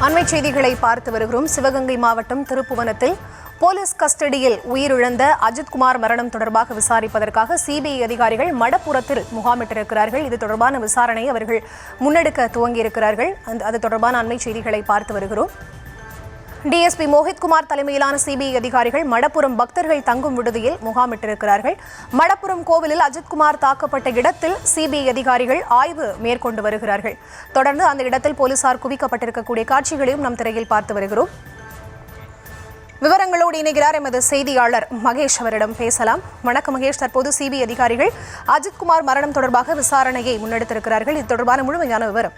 அண்மை செய்திகளை பார்த்து வருகிறோம். சிவகங்கை மாவட்டம் திருப்புவனத்தில் போலீஸ் கஸ்டடியில் உயிரிழந்த அஜித்குமார் மரணம் தொடர்பாக விசாரிப்பதற்காக சிபிஐ அதிகாரிகள் மடப்புறத்தில் முகாமிட்டிருக்கிறார்கள். இது தொடர்பான விசாரணையை அவர்கள் முன்னெடுக்க துவங்கியிருக்கிறார்கள். அது தொடர்பான அண்மை செய்திகளை பார்த்து வருகிறோம். டிஎஸ்பி மோஹித்குமார் தலைமையிலான சிபிஐ அதிகாரிகள் மடப்புறம் பக்தர்கள் தங்கும் விடுதியில் முகாமிட்டிருக்கிறார்கள். மடப்புறம் கோவிலில் அஜித்குமார் தாக்கப்பட்ட இடத்தில் சிபிஐ அதிகாரிகள் ஆய்வு மேற்கொண்டு வருகிறார்கள். தொடர்ந்து அந்த இடத்தில் போலீசார் குவிக்கப்பட்டிருக்கக்கூடிய காட்சிகளையும் நம் திரையில் பார்த்து வருகிறோம். விவரங்களோடு இணைகிறார் எமது செய்தியாளர் மகேஷ். அவரிடம் பேசலாம். வணக்கம் மகேஷ். தற்போது சிபிஐ அதிகாரிகள் அஜித்குமார் மரணம் தொடர்பாக விசாரணையை முன்னெடுத்திருக்கிறார்கள். இது தொடர்பான முழுமையான விவரம்.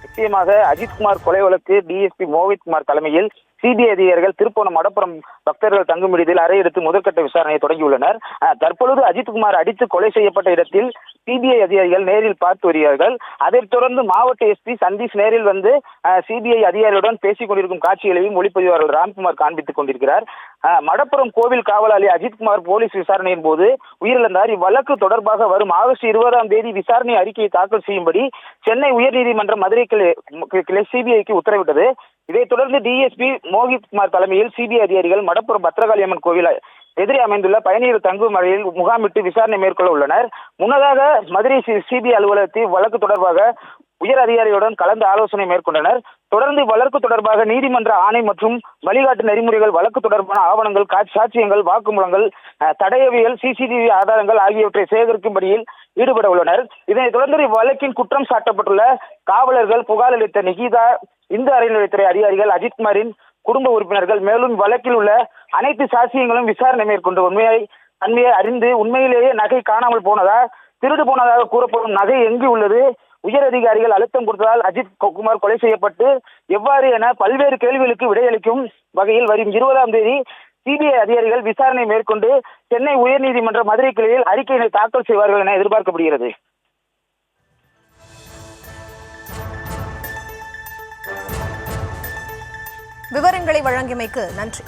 நிச்சயமாக அஜித்குமார் கொலை வழக்கு டிஎஸ்பி மோஹித்குமார் தலைமையில் சிபிஐ அதிகாரிகள் திருப்போணம் மடப்புறம் பக்தர்கள் தங்கும் விடுதியில் அறை எடுத்து முதற்கட்ட விசாரணையை தொடங்கியுள்ளனர். தற்பொழுது அஜித்குமார் அடித்து கொலை செய்யப்பட்ட இடத்தில் சிபிஐ அதிகாரிகள் நேரில் பார்த்து வருகிறார்கள். அதைத் தொடர்ந்து மாவட்ட எஸ்பி சந்தீஷ் நேரில் வந்து சிபிஐ அதிகாரிகளுடன் பேசிக் கொண்டிருக்கும் காட்சிகளையும் ஒளிப்பதிவாளர் ராம்குமார் காண்பித்துக் கொண்டிருக்கிறார். மடப்புறம் கோவில் காவலாளி அஜித்குமார் போலீஸ் விசாரணையின் போது உயிரிழந்தார். இவ்வழக்கு தொடர்பாக வரும் ஆகஸ்ட் 20 விசாரணை அறிக்கையை தாக்கல் செய்யும்படி சென்னை உயர்நீதிமன்ற மதுரை கிளை சிபிஐக்கு உத்தரவிட்டது. இதைத் தொடர்ந்து டிஎஸ்பி மோஹித்குமார் தலைமையில் சிபிஐ அதிகாரிகள் மடப்புறம் பத்ரகாளியம்மன் கோவில் எதிரே அமைந்துள்ள பயணியர் தங்கும் அறையில் முகாமிட்டு விசாரணை மேற்கொள்ள உள்ளனர். முன்னதாக மதுரை சிபிஐ அலுவலகத்தில் வழக்கு தொடர்பாக உயர் அதிகாரிகளுடன் கலந்து ஆலோசனை மேற்கொண்டனர். தொடர்ந்து வழக்கு தொடர்பாக நீதிமன்ற ஆணை மற்றும் வழிகாட்டு நெறிமுறைகள், வழக்கு தொடர்பான ஆவணங்கள், சாட்சியங்கள், வாக்குமூலங்கள், தடயவியல், சிசிடிவி ஆதாரங்கள் ஆகியவற்றை சேகரிக்கும்படியில் ஈடுபட உள்ளனர். இதனைத் தொடர்ந்து இவ்வழக்கின் குற்றம் சாட்டப்பட்டுள்ள காவலர்கள், புகார் அளித்த நிகிதா, இந்து அறநிலையத்துறை அதிகாரிகள், அஜித்குமாரின் குடும்ப உறுப்பினர்கள், மேலும் வழக்கில் உள்ள அனைத்து சாட்சியங்களும் விசாரணை மேற்கொண்டு உண்மையை அறிந்து உண்மையிலேயே நகை காணாமல் போனதா, திருடு போனதாக கூறப்படும் நகை எங்கு உள்ளது, உயர் அதிகாரிகள் அழுத்தம் கொடுத்ததால் அஜித் குமார் கொலை செய்யப்பட்டு எவ்வாறு என பல்வேறு கேள்விகளுக்கு விடையளிக்கும் வகையில் வரும் 20 சிபிஐ அதிகாரிகள் விசாரணை மேற்கொண்டு சென்னை உயர்நீதிமன்ற மதுரை கிளையில் அறிக்கையினை தாக்கல் செய்வார்கள் என எதிர்பார்க்கப்படுகிறது. விவரங்களை வழங்கியமைக்கு நன்றி.